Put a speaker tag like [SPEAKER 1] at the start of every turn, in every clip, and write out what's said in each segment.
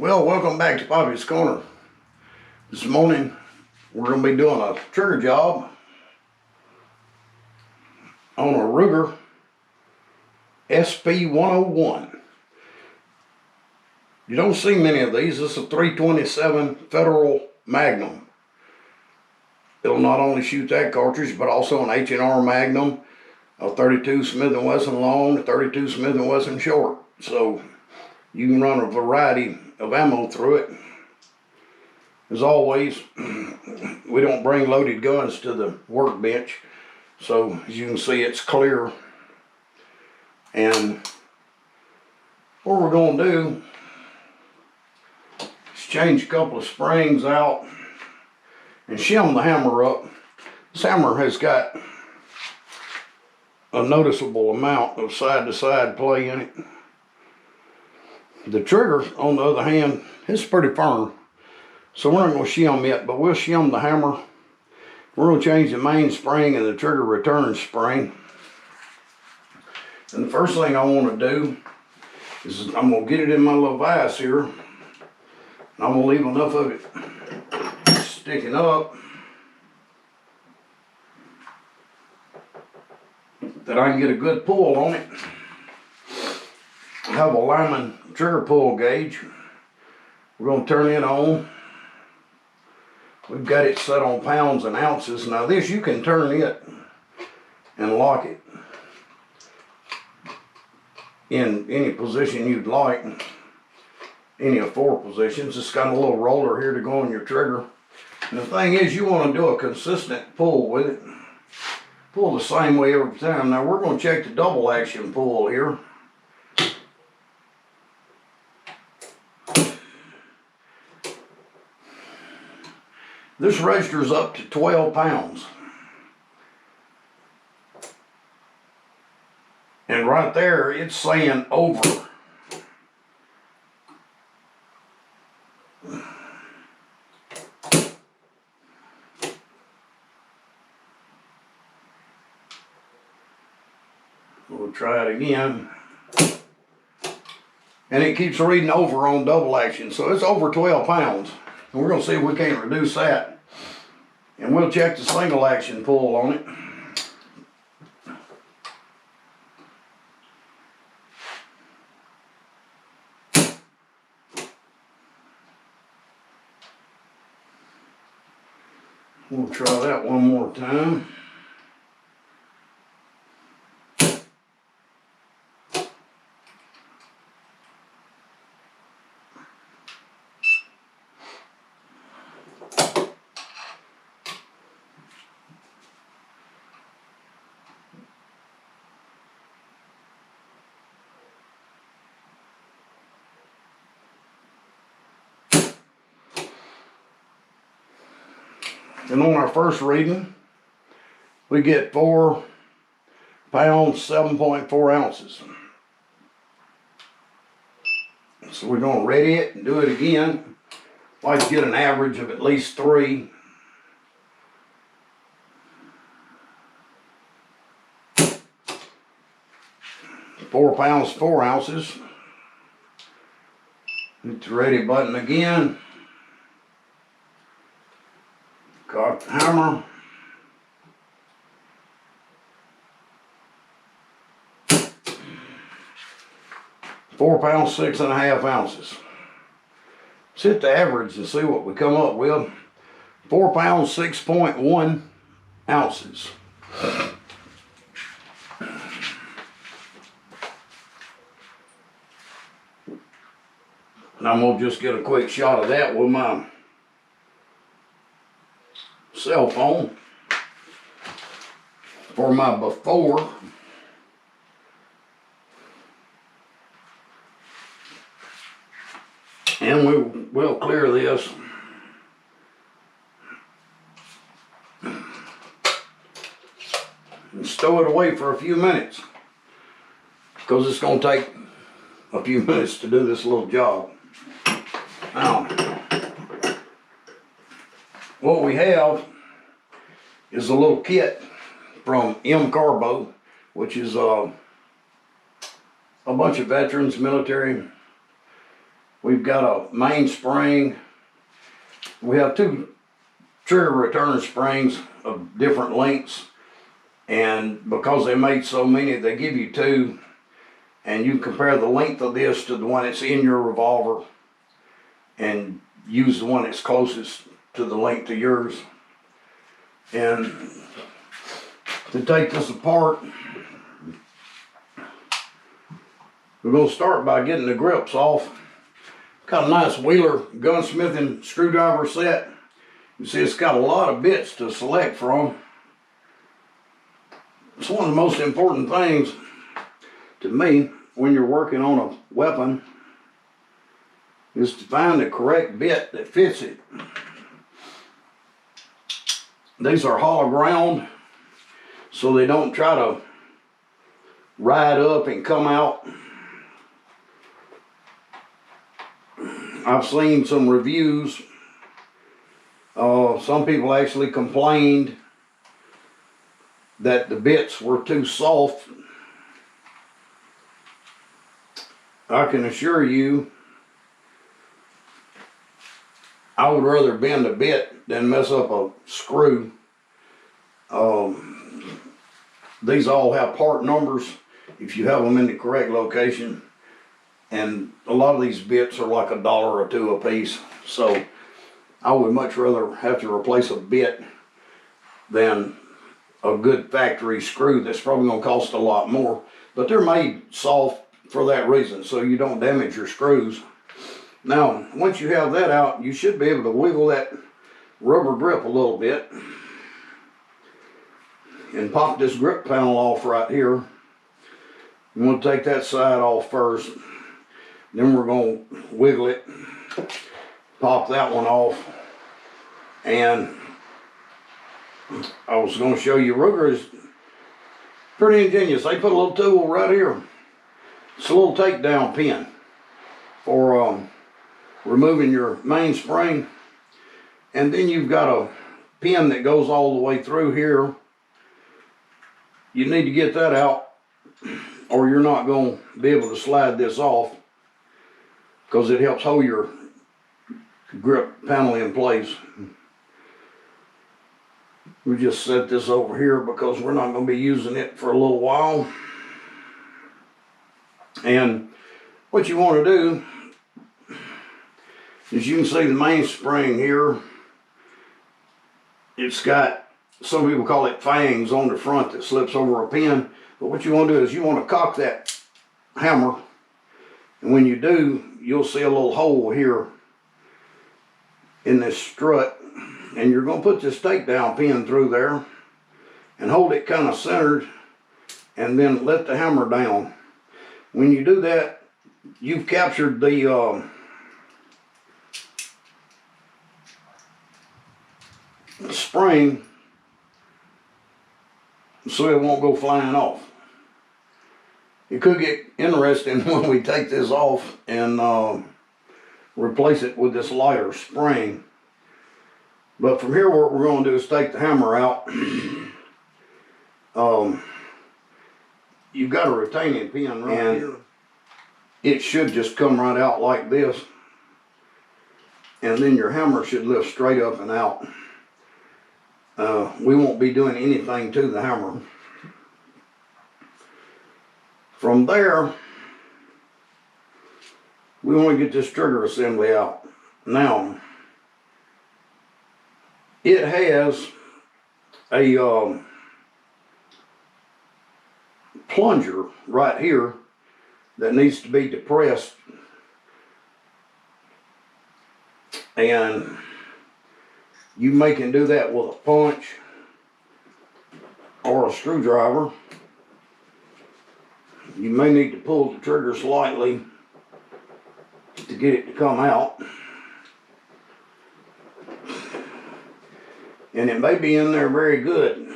[SPEAKER 1] Well, welcome back to Bobby's Corner. This morning we're going to be doing a trigger job on a Ruger SP101. You don't see many of these. This is a 327 Federal Magnum. It'll not only shoot that cartridge, but also an H&R Magnum, a 32 Smith & Wesson long, a 32 Smith & Wesson short. So you can run a variety of ammo through it. As always, we don't bring loaded guns to the workbench. So as you can see, it's clear. And what we're going to do is change a couple of springs out and shim the hammer up. This hammer has got a noticeable amount of side-to-side play in it. The trigger, on the other hand, is pretty firm. So we're not going to shim it, but we'll shim the hammer. We're going to change the mainspring and the trigger return spring. And the first thing I want to do is I'm going to get it in my little vise here. And I'm going to leave enough of it sticking up that I can get a good pull on it. I have a Lyman trigger pull gauge. We're going to turn it on. We've got it set on pounds and ounces. Now this, you can turn it and lock it in any position you'd like, any of 4 positions. It's got a little roller here to go on your trigger. And the thing is, you want to do a consistent pull with it. Pull the same way every time. Now we're going to check the double action pull here. This registers up to 12 pounds. And right there, it's saying over. We'll try it again. And it keeps reading over on double action. So it's over 12 pounds. And we're going to see if we can't reduce that. And we'll check the single action pull on it. We'll try that one more time. And on our first reading, we get 4 pounds, 7.4 ounces. So we're going to ready it and do it again. Like to get an average of at least 3. Four pounds, 4 ounces. Hit the ready button again. Got the hammer. Four pounds, 6.5 ounces. Let's hit the average and see what we come up with. 4 pounds, 6.1 ounces. And I'm going to just get a quick shot of that with my cell phone for my before. And we will clear this. And stow it away for a few minutes, because it's going to take a few minutes to do this little job. Now, what we have is a little kit from M Carbo, which is a bunch of veterans, military, We've got a mainspring. We have two trigger return springs of different lengths, and because they made so many, they give you two, and you compare the length of this to the one that's in your revolver and use the one that's closest to the length of yours. And to take this apart, we're going to start by getting the grips off. Got a nice Wheeler gunsmithing screwdriver set. You see it's got a lot of bits to select from. It's one of the most important things to me when you're working on a weapon is to find the correct bit that fits it. These are hollow ground, so they don't try to ride up and come out. I've seen some reviews. Some people actually complained that the bits were too soft. I can assure you, I would rather bend a bit than mess up a screw. These all have part numbers if you have them in the correct location. And a lot of these bits are like $1 or $2 a piece. So I would much rather have to replace a bit than a good factory screw that's probably going to cost a lot more. But they're made soft for that reason, so you don't damage your screws. Now, once you have that out, you should be able to wiggle that rubber grip a little bit and pop this grip panel off right here. You want to take that side off first. Then we're going to wiggle it, pop that one off, and I was going to show you Ruger is pretty ingenious. They put a little tool right here. It's a little takedown pin for removing your mainspring, and then you've got a pin that goes all the way through here. You need to get that out or you're not going to be able to slide this off, because it helps hold your grip panel in place. We just set this over here because we're not going to be using it for a little while. And what you want to do is, you can see the mainspring here. It's got, some people call it fangs on the front that slips over a pin. But what you want to do is you want to cock that hammer, and when you do, you'll see a little hole here in this strut, and you're going to put this takedown pin through there and hold it kind of centered, and then let the hammer down. When you do that, you've captured the spring, so it won't go flying off. It could get interesting when we take this off and replace it with this lighter spring. But from here, what we're going to do is take the hammer out. You've got a retaining pin right here. It should just come right out like this, and then your hammer should lift straight up and out. We won't be doing anything to the hammer. From there, we want to get this trigger assembly out. Now, it has a plunger right here that needs to be depressed, and you can do that with a punch or a screwdriver. You may need to pull the trigger slightly to get it to come out, and it may be in there very good.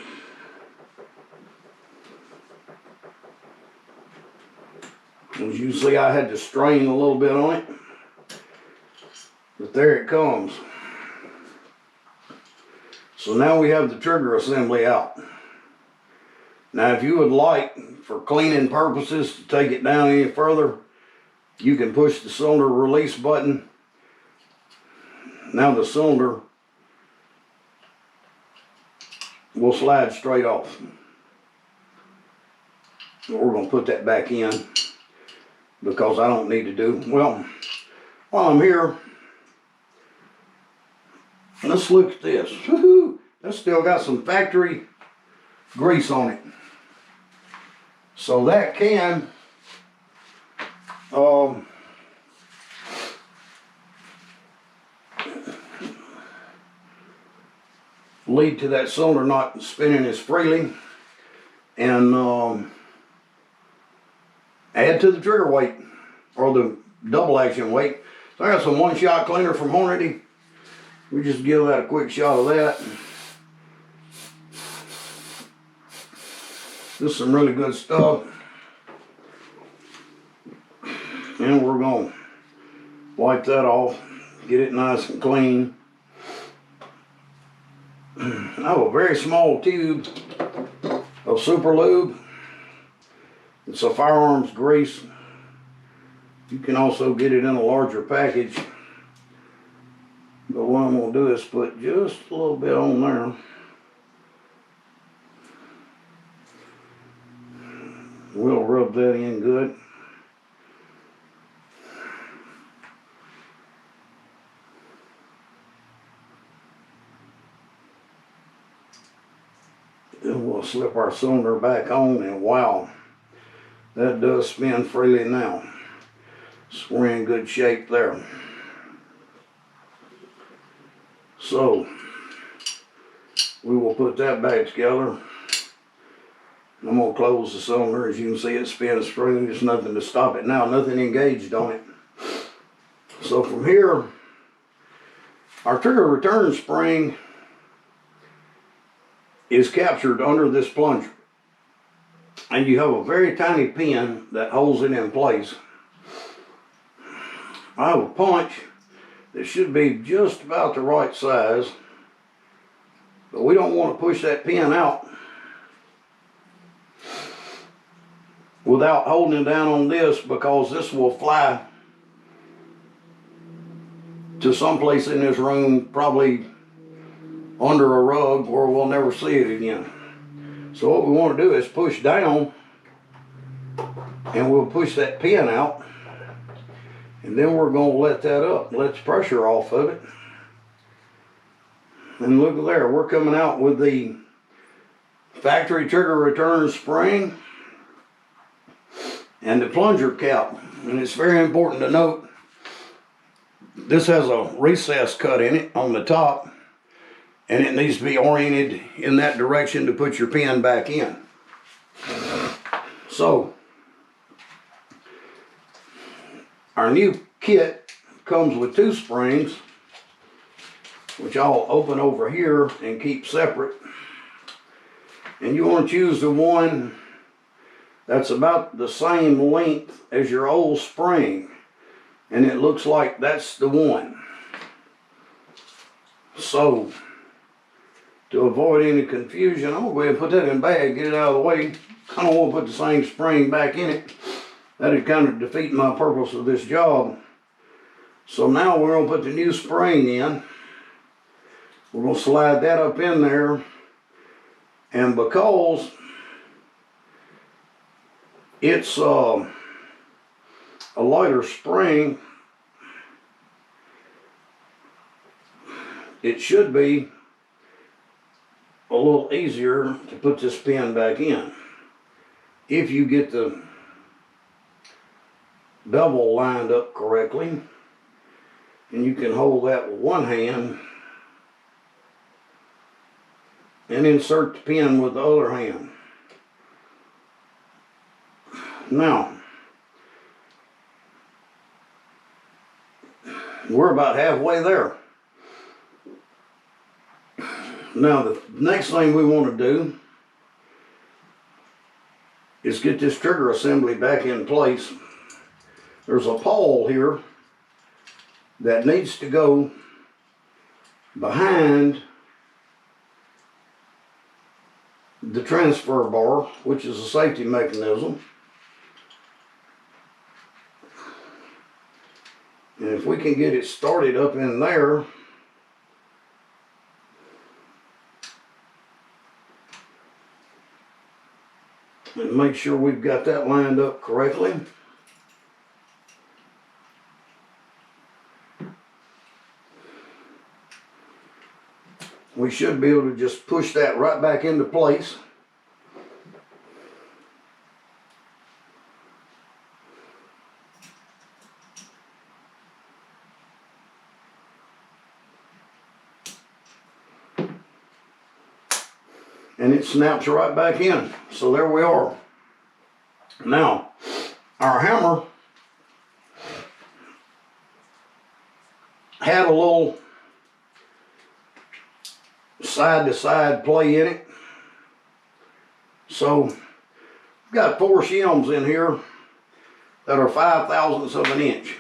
[SPEAKER 1] As you see, I had to strain a little bit on it, but there it comes. So now we have the trigger assembly out. Now, if you would like, for cleaning purposes, to take it down any further, you can push the cylinder release button. Now the cylinder will slide straight off. We're going to put that back in because I don't need to do, well, while I'm here, let's look at this. Woohoo! That's still got some factory grease on it. So that can lead to that cylinder not spinning as freely and add to the trigger weight or the double action weight. So I got some one-shot cleaner from Hornady. We just give that a quick shot of that. This is some really good stuff. And we're going to wipe that off, get it nice and clean. I have a very small tube of super lube. It's a firearms grease. You can also get it in a larger package. But what I'm going to do is put just a little bit on there. We'll rub that in good. Then we'll slip our cylinder back on, and wow, that does spin freely now. So we're in good shape there. So we will put that back together. I'm going to close the cylinder. As you can see, it spins freely. There's nothing to stop it now, nothing engaged on it. So from here, our trigger return spring is captured under this plunger. And you have a very tiny pin that holds it in place. I have a punch that should be just about the right size, but we don't want to push that pin out without holding it down on this, because this will fly to someplace in this room, probably under a rug where we'll never see it again. So what we want to do is push down, and we'll push that pin out, and then we're going to let that up, let the pressure off of it. And look there, we're coming out with the factory trigger return spring and the plunger cap. And it's very important to note, this has a recess cut in it on the top, and it needs to be oriented in that direction to put your pin back in. So our new kit comes with 2 springs, which I'll open over here and keep separate. And you want to choose the one that's about the same length as your old spring, and it looks like that's the one. So to avoid any confusion, I'm going to go ahead and put that in a bag, get it out of the way. I don't want to put the same spring back in it. That'd kind of defeat my purpose of this job. So now we're going to put the new spring in. We're going to slide that up in there. And because it's a lighter spring, it should be a little easier to put this pin back in if you get the bevel lined up correctly. And you can hold that with one hand and insert the pin with the other hand. Now, we're about halfway there. Now, the next thing we want to do is get this trigger assembly back in place. There's a pawl here that needs to go behind the transfer bar, which is a safety mechanism. And if we can get it started up in there, and make sure we've got that lined up correctly. We should be able to just push that right back into place. And it snaps right back in. So there we are. Now, our hammer had a little side-to-side play in it. So, we've got 4 shims in here that are 5/1000ths of an inch.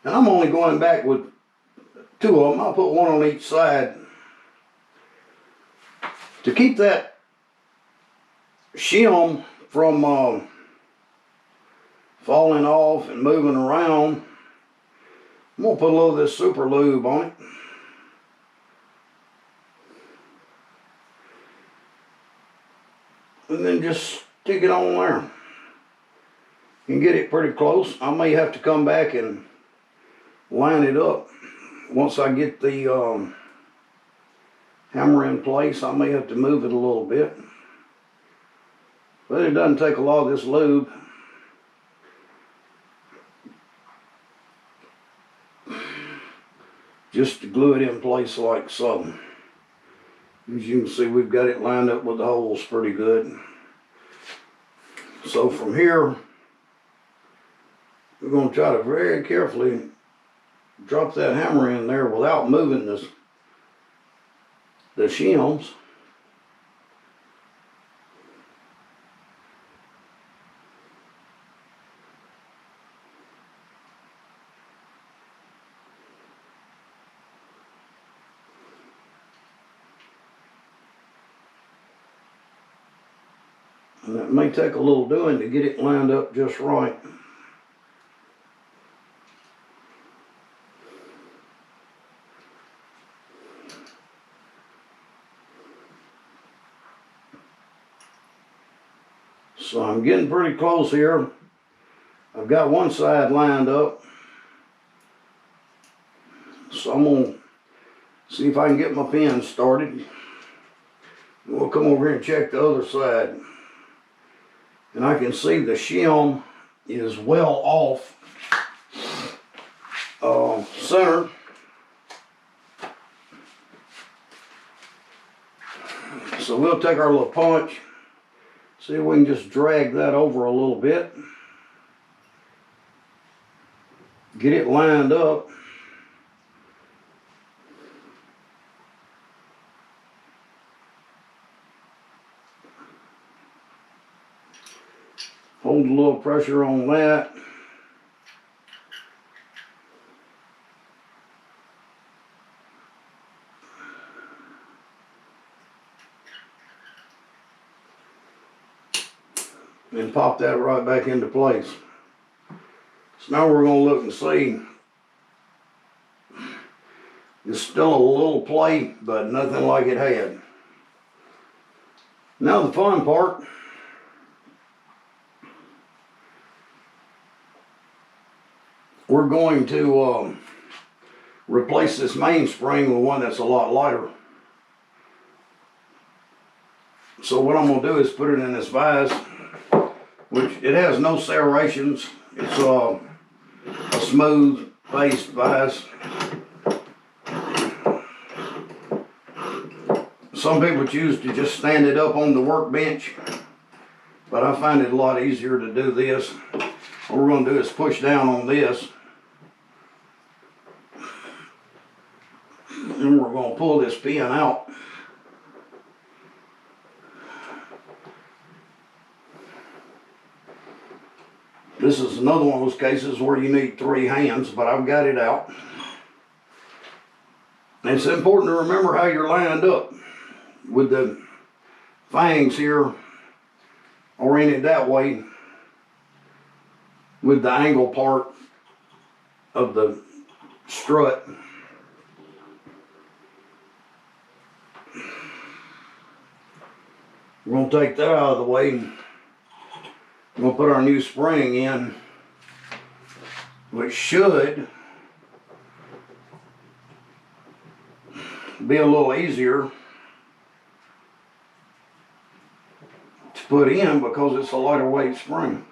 [SPEAKER 1] And I'm only going back with 2 of them. I'll put one on each side. To keep that shim from falling off and moving around, I'm going to put a little of this super lube on it. And then just stick it on there. You can get it pretty close. I may have to come back and line it up once I get the hammer in place. I may have to move it a little bit. But it doesn't take a lot of this lube. Just to glue it in place like so. As you can see, we've got it lined up with the holes pretty good. So from here, we're going to try to very carefully drop that hammer in there without moving the shims. And it may take a little doing to get it lined up just right. So I'm getting pretty close here. I've got one side lined up. So I'm going to see if I can get my pin started. We'll come over here and check the other side. And I can see the shim is well off center. So we'll take our little punch, see if we can just drag that over a little bit. Get it lined up. Hold a little pressure on that. And pop that right back into place. So now we're going to look and see. It's still a little play, but nothing like it had. Now the fun part. We're going to replace this mainspring with one that's a lot lighter. So what I'm going to do is put it in this vise, which it has no serrations. It's a smooth faced vise. Some people choose to just stand it up on the workbench, but I find it a lot easier to do this. What we're going to do is push down on this, and we're going to pull this pin out. This is another one of those cases where you need 3 hands, but I've got it out. And it's important to remember how you're lined up with the fangs here oriented that way, with the angle part of the strut. We're going to take that out of the way. We're going to put our new spring in, which should be a little easier to put in because it's a lighter weight spring.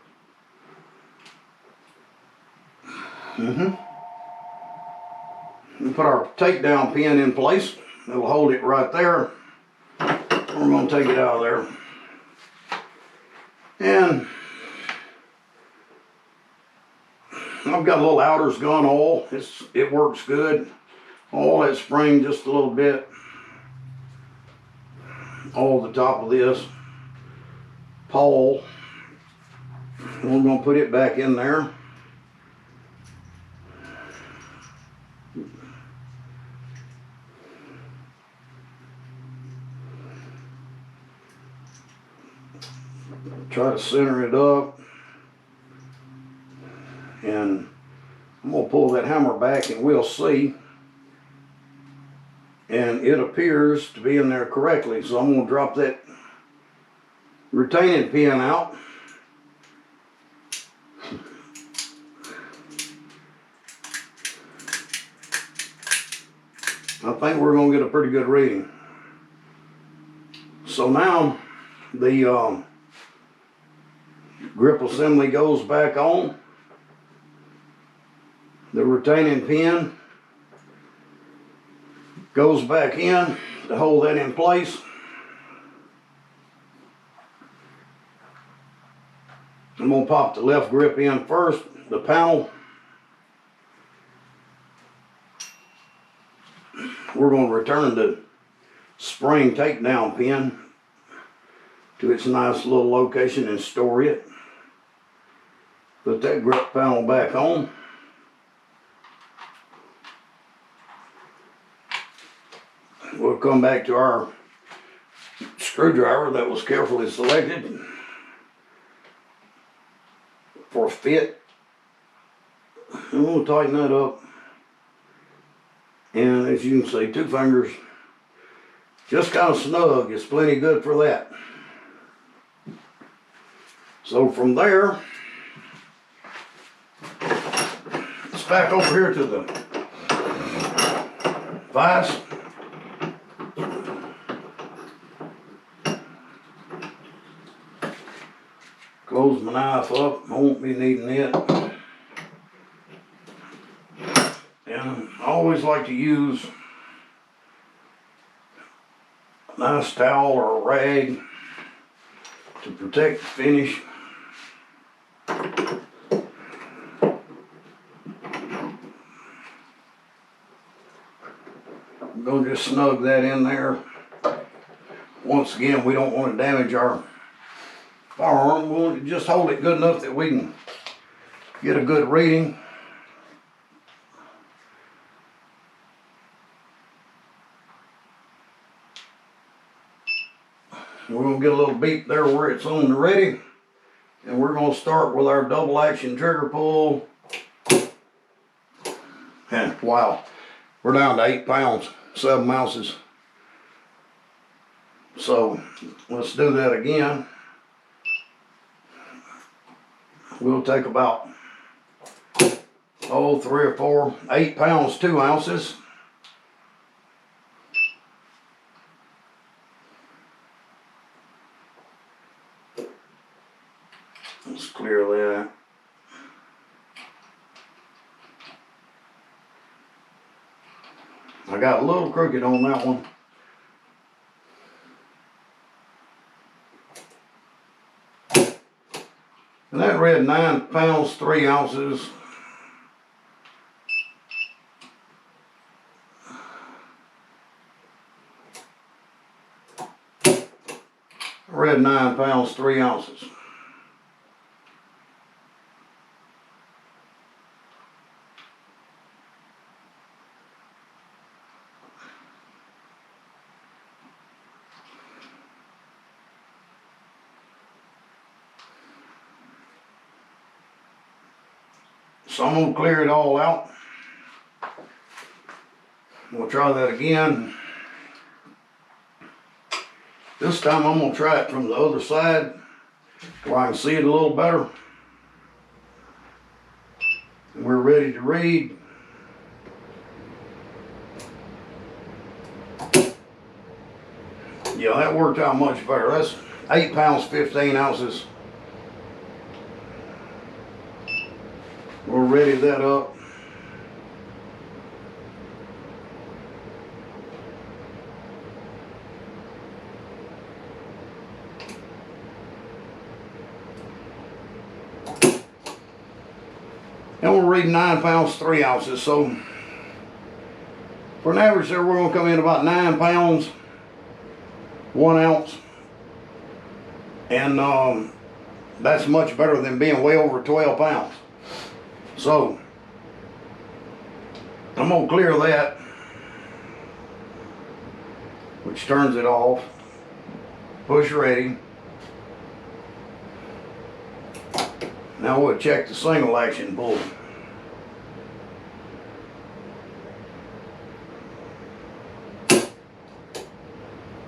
[SPEAKER 1] We put our takedown pin in place. It'll hold it right there. We're going to take it out of there. And I've got a little outer's gun oil. It works good. Oil that spring just a little bit. All the top of this pole. And we're going to put it back in there. Try to center it up, and I'm going to pull that hammer back and we'll see. And it appears to be in there correctly, so I'm going to drop that retaining pin out. I think we're going to get a pretty good reading. So now the grip assembly goes back on. The retaining pin goes back in to hold that in place. I'm going to pop the left grip in first, the panel. We're going to return the spring takedown pin to its nice little location and store it. Put that grip panel back on. We'll come back to our screwdriver that was carefully selected for fit. And we'll tighten that up. And as you can see, 2 fingers, just kind of snug. It's plenty good for that. So from there, it's back over here to the vise. Close my knife up, I won't be needing it. And I always like to use a nice towel or a rag to protect the finish. I'm going to just snug that in there. Once again, we don't want to damage our firearm. We want to just hold it good enough that we can get a good reading. We're going to get a little beep there where it's on the ready. And we're going to start with our double action trigger pull. And wow, we're down to 8 pounds, 7 ounces. So let's do that again. We'll take about 3 or 4, 8 pounds, 2 ounces. Let's clear that. I got a little crooked on that one. And that read 9 pounds, 3 ounces. Read 9 pounds, 3 ounces. So I'm going to clear it all out. We'll try that again. This time I'm gonna try it from the other side where I can see it a little better. And we're ready to read. Yeah, that worked out much better. That's 8 pounds, 15 ounces. We'll ready that up. And we'll read 9 pounds, 3 ounces. So for an average there, we're gonna come in about 9 pounds, 1 ounce. And that's much better than being way over 12 pounds. So I'm gonna clear that, which turns it off. Push ready. Now we'll check the single action pull.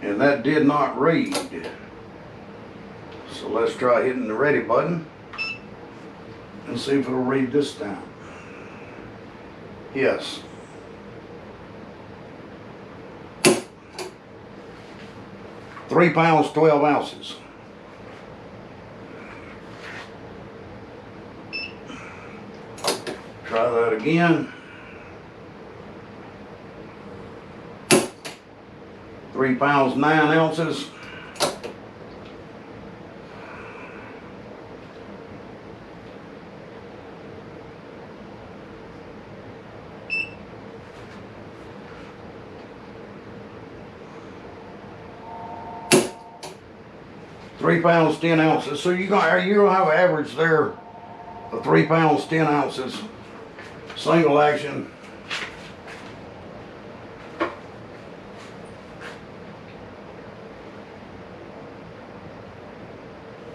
[SPEAKER 1] And that did not read. So let's try hitting the ready button and see if it'll read this time. Yes. Three pounds, 12 ounces. Try that again. 3 pounds, 9 ounces. Three pounds, 10 ounces. So you're gonna have an average there of 3 pounds, 10 ounces. Single action.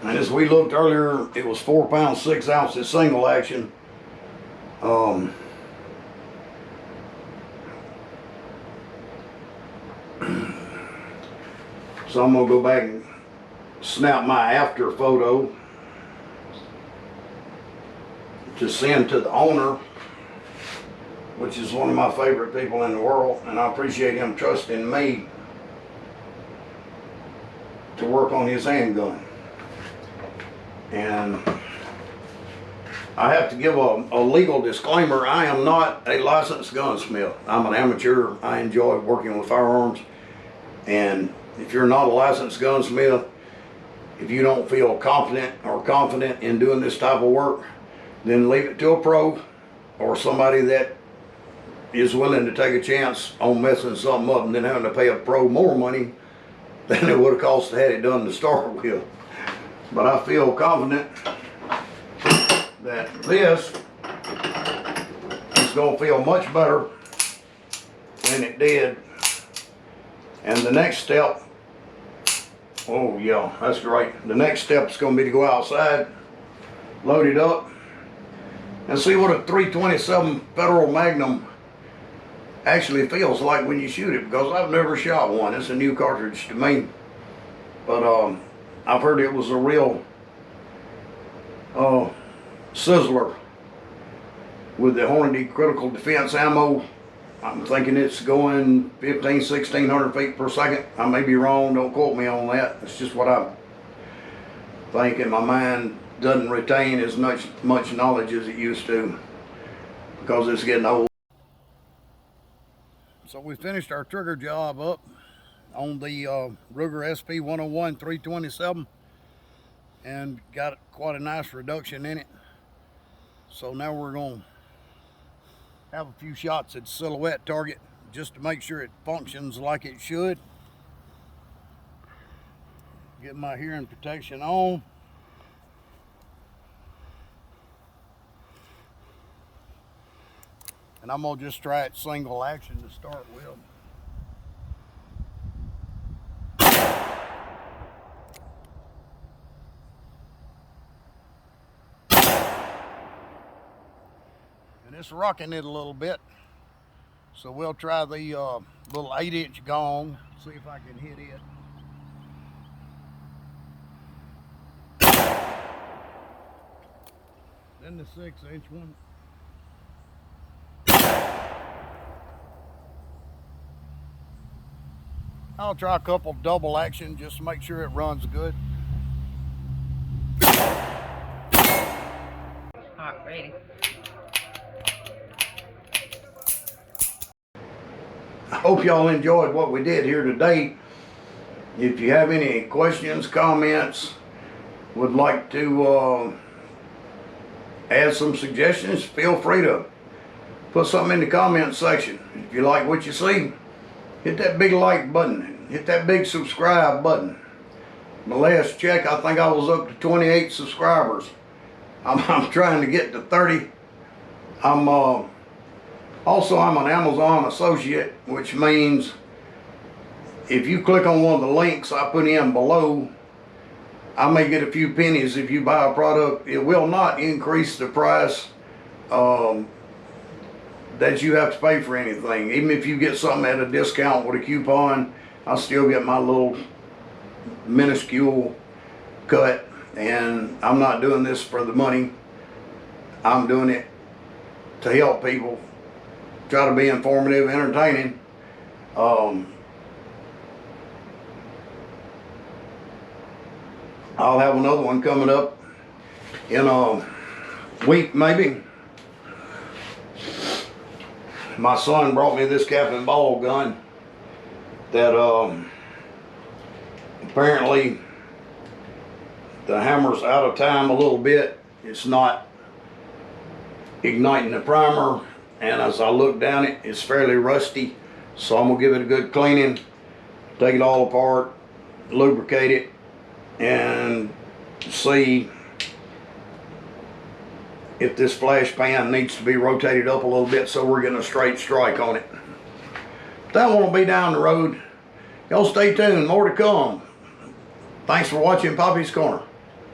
[SPEAKER 1] And as we looked earlier, it was 4 pounds, 6 ounces single action. So I'm gonna go back and snap my after photo to send to the owner, which is one of my favorite people in the world, and I appreciate him trusting me to work on his handgun. And I have to give a legal disclaimer. I am not a licensed gunsmith. I'm an amateur. I enjoy working with firearms. And if you're not a licensed gunsmith, if you don't feel confident or confident in doing this type of work, then leave it to a pro or somebody that is willing to take a chance on messing something up and then having to pay a pro more money than it would have cost to have it done to start with. But I feel confident that this is going to feel much better than it did. And the next step, oh yeah, that's great. The next step is going to be to go outside, load it up, and see what a 327 Federal Magnum actually feels like when you shoot it, because I've never shot one. It's a new cartridge to me. But I've heard it was a real sizzler with the Hornady critical defense ammo. I'm thinking it's going 1,600 feet per second. I may be wrong, don't quote me on that. It's just what I think, and my mind doesn't retain as much knowledge as it used to because it's getting old. So we finished our trigger job up on the Ruger SP101 327 and got quite a nice reduction in it. So now we're going to have a few shots at silhouette target just to make sure it functions like it should. Get my hearing protection on. And I'm gonna just try it single action to start with. And it's rocking it a little bit. So we'll try the little 8-inch gong, see if I can hit it. Then the 6-inch one. I'll try a couple double action just to make sure it runs good.
[SPEAKER 2] Hot, ready.
[SPEAKER 1] I hope y'all enjoyed what we did here today. If you have any questions, comments, would like to add some suggestions, feel free to put something in the comment section. If you like what you see, hit that big like button, hit that big subscribe button. My last check, I think I was up to 28 subscribers. I'm trying to get to 30. I'm an Amazon associate, which means if you click on one of the links I put in below, I may get a few pennies if you buy a product. It will not increase the price that you have to pay for anything. Even if you get something at a discount with a coupon, I still get my little minuscule cut. And I'm not doing this for the money. I'm doing it to help people, try to be informative, entertaining. I'll have another one coming up in a week maybe. My son brought me this cap and ball gun that apparently the hammer's out of time a little bit. It's not igniting the primer, and as I look down it, it's fairly rusty. So I'm gonna give it a good cleaning, take it all apart, lubricate it, and see if this flash pan needs to be rotated up a little bit so we're getting a straight strike on it. That one will be down the road. Y'all stay tuned, more to come. Thanks for watching Poppy's Corner.